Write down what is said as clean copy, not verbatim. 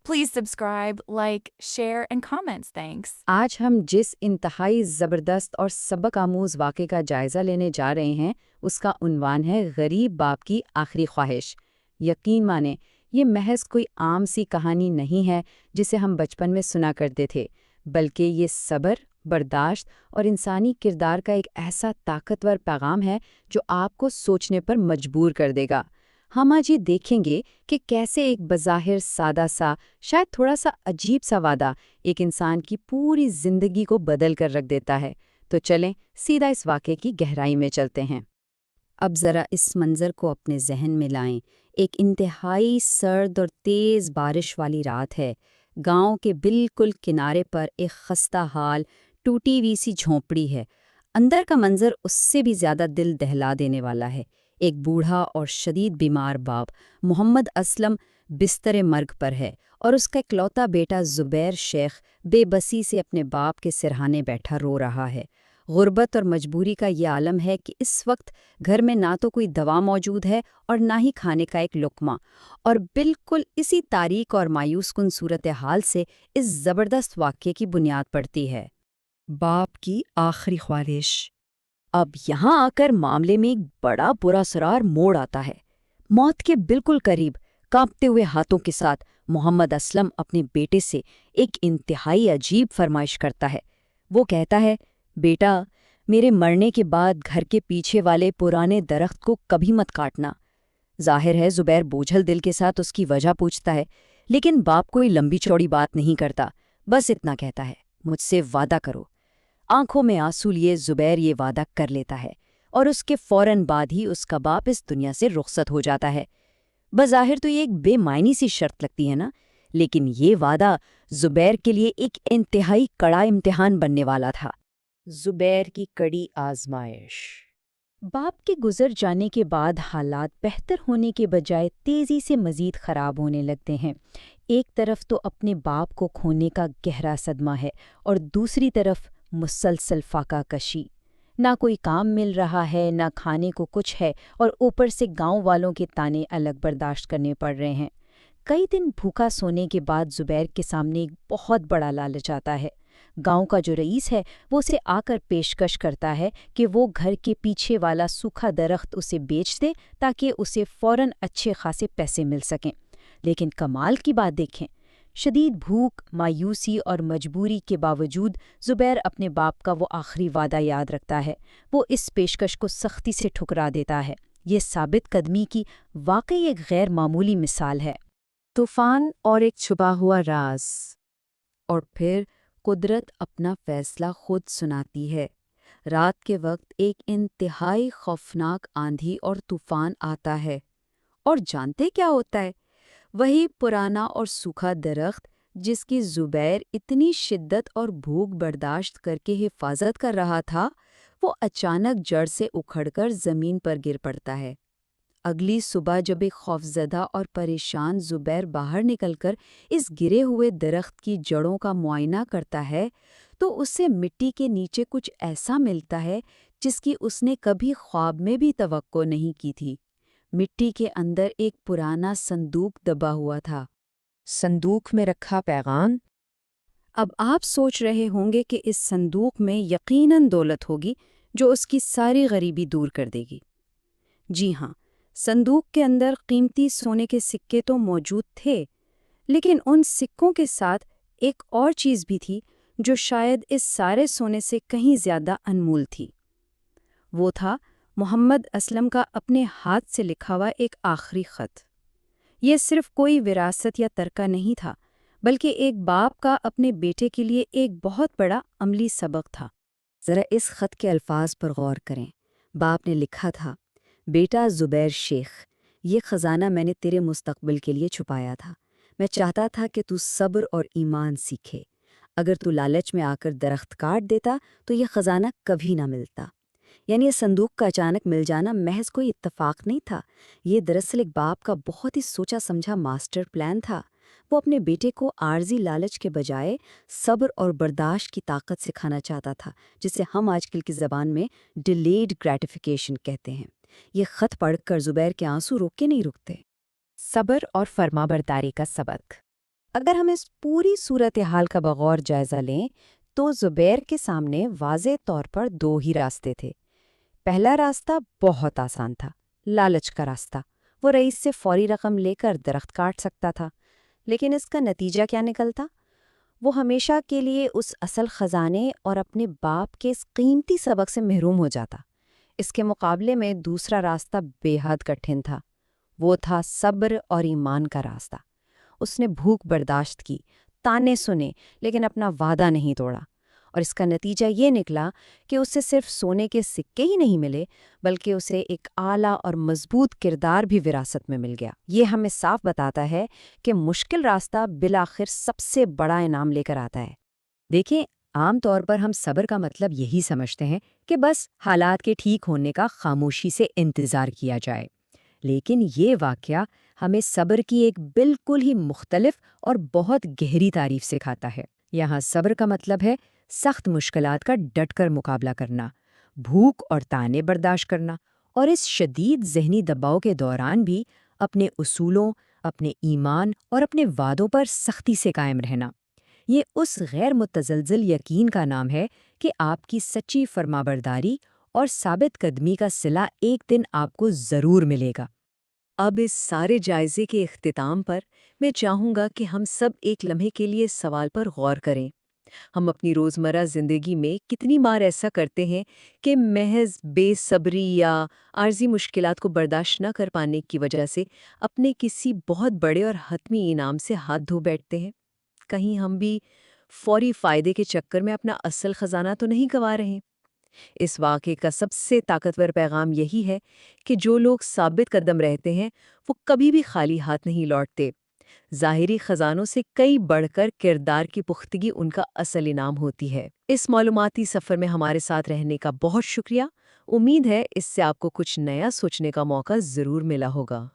Please subscribe, like, share, and comments. Thanks. آج ہم جس انتہائی زبردست اور سبق آموز واقعے کا جائزہ لینے جا رہے ہیں اس کا عنوان ہے غریب باپ کی آخری خواہش۔ یقین مانیں یہ محض کوئی عام سی کہانی نہیں ہے جسے ہم بچپن میں سنا کرتے تھے، بلکہ یہ صبر، برداشت اور انسانی کردار کا ایک ایسا طاقتور پیغام ہے جو آپ کو سوچنے پر مجبور کر دے گا۔ ہم آج یہ دیکھیں گے کہ کیسے ایک بظاہر سادہ سا، شاید تھوڑا سا عجیب سا وعدہ ایک انسان کی پوری زندگی کو بدل کر رکھ دیتا ہے۔ تو چلیں سیدھا اس واقعے کی گہرائی میں چلتے ہیں۔ اب ذرا اس منظر کو اپنے ذہن میں لائیں۔ ایک انتہائی سرد اور تیز بارش والی رات ہے۔ گاؤں کے بالکل کنارے پر ایک خستہ حال ٹوٹی ہوئی سی جھونپڑی ہے۔ اندر کا منظر اس سے بھی زیادہ دل دہلا دینے والا ہے۔ ایک بوڑھا اور شدید بیمار باپ محمد اسلم بستر مرگ پر ہے اور اس کا اکلوتا بیٹا زبیر شیخ بے بسی سے اپنے باپ کے سرہانے بیٹھا رو رہا ہے۔ غربت اور مجبوری کا یہ عالم ہے کہ اس وقت گھر میں نہ تو کوئی دوا موجود ہے اور نہ ہی کھانے کا ایک لقمہ، اور بالکل اسی تاریک اور مایوس کن صورتحال سے اس زبردست واقعے کی بنیاد پڑتی ہے۔ باپ کی آخری خواہش۔ اب یہاں آ کر معاملے میں ایک بڑا پراسرار موڑ آتا ہے۔ موت کے بالکل قریب کانپتے ہوئے ہاتھوں کے ساتھ محمد اسلم اپنے بیٹے سے ایک انتہائی عجیب فرمائش کرتا ہے۔ وہ کہتا ہے، بیٹا، میرے مرنے کے بعد گھر کے پیچھے والے پرانے درخت کو کبھی مت کاٹنا۔ ظاہر ہے زبیر بوجھل دل کے ساتھ اس کی وجہ پوچھتا ہے، لیکن باپ کوئی لمبی چوڑی بات نہیں کرتا، بس اتنا کہتا ہے، مجھ سے وعدہ کرو۔ آنکھوں میں آنسو لیے زبیر یہ وعدہ کر لیتا ہے اور اس کے فوراً بعد ہی اس کا باپ اس دنیا سے رخصت ہو جاتا ہے۔ بظاہر تو یہ ایک بے معنی سی شرط لگتی ہے نا، لیکن یہ وعدہ زبیر کے لیے ایک انتہائی کڑا امتحان بننے والا تھا۔ زبیر کی کڑی آزمائش۔ باپ کے گزر جانے کے بعد حالات بہتر ہونے کے بجائے تیزی سے مزید خراب ہونے لگتے ہیں۔ ایک طرف تو اپنے باپ کو کھونے کا گہرا صدمہ ہے اور دوسری طرف مسلسل فاقہ کشی۔ نہ کوئی کام مل رہا ہے، نہ کھانے کو کچھ ہے، اور اوپر سے گاؤں والوں کے طعنے الگ برداشت کرنے پڑ رہے ہیں۔ کئی دن بھوکا سونے کے بعد زبیر کے سامنے ایک بہت بڑا لالچ آتا ہے۔ گاؤں کا جو رئیس ہے وہ اسے آ کر پیشکش کرتا ہے کہ وہ گھر کے پیچھے والا سوکھا درخت اسے بیچ دے تاکہ اسے فوراً اچھے خاصے پیسے مل سکیں۔ لیکن کمال کی بات دیکھیں، شدید بھوک، مایوسی اور مجبوری کے باوجود زبیر اپنے باپ کا وہ آخری وعدہ یاد رکھتا ہے۔ وہ اس پیشکش کو سختی سے ٹھکرا دیتا ہے۔ یہ ثابت قدمی کی واقعی ایک غیر معمولی مثال ہے۔ طوفان اور ایک چھپا ہوا راز۔ اور پھر قدرت اپنا فیصلہ خود سناتی ہے۔ رات کے وقت ایک انتہائی خوفناک آندھی اور طوفان آتا ہے، اور جانتے کیا ہوتا ہے؟ وہی پرانا اور سوکھا درخت جس کی زبیر اتنی شدت اور بھوک برداشت کر کے حفاظت کر رہا تھا، وہ اچانک جڑ سے اکھڑ کر زمین پر گر پڑتا ہے۔ اگلی صبح جب ایک خوفزدہ اور پریشان زبیر باہر نکل کر اس گرے ہوئے درخت کی جڑوں کا معائنہ کرتا ہے تو اسے مٹی کے نیچے کچھ ایسا ملتا ہے جس کی اس نے کبھی خواب میں بھی توقع نہیں کی تھی۔ مٹی کے اندر ایک پرانا صندوق دبا ہوا تھا۔ صندوق میں رکھا پیغام۔ اب آپ سوچ رہے ہوں گے کہ اس صندوق میں یقیناً دولت ہوگی جو اس کی ساری غریبی دور کر دے گی۔ جی ہاں، صندوق کے اندر قیمتی سونے کے سکے تو موجود تھے، لیکن ان سکوں کے ساتھ ایک اور چیز بھی تھی جو شاید اس سارے سونے سے کہیں زیادہ انمول تھی۔ وہ تھا محمد اسلم کا اپنے ہاتھ سے لکھا ہوا ایک آخری خط۔ یہ صرف کوئی وراثت یا ترکہ نہیں تھا، بلکہ ایک باپ کا اپنے بیٹے کے لیے ایک بہت بڑا عملی سبق تھا۔ ذرا اس خط کے الفاظ پر غور کریں۔ باپ نے لکھا تھا، بیٹا زبیر شیخ، یہ خزانہ میں نے تیرے مستقبل کے لیے چھپایا تھا۔ میں چاہتا تھا کہ تو صبر اور ایمان سیکھے۔ اگر تو لالچ میں آ کر درخت کاٹ دیتا تو یہ خزانہ کبھی نہ ملتا۔ یعنی اس صندوق کا اچانک مل جانا محض کوئی اتفاق نہیں تھا، یہ دراصل ایک باپ کا بہت ہی سوچا سمجھا ماسٹر پلان تھا۔ وہ اپنے بیٹے کو عارضی لالچ کے بجائے صبر اور برداشت کی طاقت سکھانا چاہتا تھا، جسے ہم آج کل کی زبان میں ڈیلیڈ گریٹیفیکیشن کہتے ہیں۔ یہ خط پڑھ کر زبیر کے آنسو روک کے نہیں رکتے۔ صبر اور فرمانبرداری کا سبق۔ اگر ہم اس پوری صورتحال کا بغور جائزہ لیں تو زبیر کے سامنے واضح طور پر دو ہی راستے تھے۔ پہلا راستہ بہت آسان تھا، لالچ کا راستہ۔ وہ رئیس سے فوری رقم لے کر درخت کاٹ سکتا تھا، لیکن اس کا نتیجہ کیا نکلتا؟ وہ ہمیشہ کے لیے اس اصل خزانے اور اپنے باپ کے اس قیمتی سبق سے محروم ہو جاتا۔ اس کے مقابلے میں دوسرا راستہ بے حد کٹھن تھا۔ وہ تھا صبر اور ایمان کا راستہ۔ اس نے بھوک برداشت کی، تانے سنے، لیکن اپنا وعدہ نہیں توڑا، اور اس کا نتیجہ یہ نکلا کہ اسے صرف سونے کے سکے ہی نہیں ملے، بلکہ اسے ایک اعلیٰ اور مضبوط کردار بھی وراثت میں مل گیا۔ یہ ہمیں صاف بتاتا ہے کہ مشکل راستہ بالآخر سب سے بڑا انعام لے کر آتا ہے۔ دیکھیں، عام طور پر ہم صبر کا مطلب یہی سمجھتے ہیں کہ بس حالات کے ٹھیک ہونے کا خاموشی سے انتظار کیا جائے، لیکن یہ واقعہ ہمیں صبر کی ایک بالکل ہی مختلف اور بہت گہری تعریف سکھاتا ہے۔ یہاں صبر کا مطلب ہے سخت مشکلات کا ڈٹ کر مقابلہ کرنا، بھوک اور تانے برداشت کرنا، اور اس شدید ذہنی دباؤ کے دوران بھی اپنے اصولوں، اپنے ایمان اور اپنے وعدوں پر سختی سے قائم رہنا۔ یہ اس غیر متزلزل یقین کا نام ہے کہ آپ کی سچی فرمانبرداری اور ثابت قدمی کا صلہ ایک دن آپ کو ضرور ملے گا۔ اب اس سارے جائزے کے اختتام پر میں چاہوں گا کہ ہم سب ایک لمحے کے لیے اس سوال پر غور کریں۔ ہم اپنی روزمرہ زندگی میں کتنی بار ایسا کرتے ہیں کہ محض بے صبری یا عارضی مشکلات کو برداشت نہ کر پانے کی وجہ سے اپنے کسی بہت بڑے اور حتمی انعام سے ہاتھ دھو بیٹھتے ہیں؟ کہیں ہم بھی فوری فائدے کے چکر میں اپنا اصل خزانہ تو نہیں گنوا رہے؟ اس واقعے کا سب سے طاقتور پیغام یہی ہے کہ جو لوگ ثابت قدم رہتے ہیں وہ کبھی بھی خالی ہاتھ نہیں لوٹتے۔ ظاہری خزانوں سے کئی بڑھ کر کردار کی پختگی ان کا اصل انعام ہوتی ہے۔ اس معلوماتی سفر میں ہمارے ساتھ رہنے کا بہت شکریہ۔ امید ہے اس سے آپ کو کچھ نیا سوچنے کا موقع ضرور ملا ہوگا۔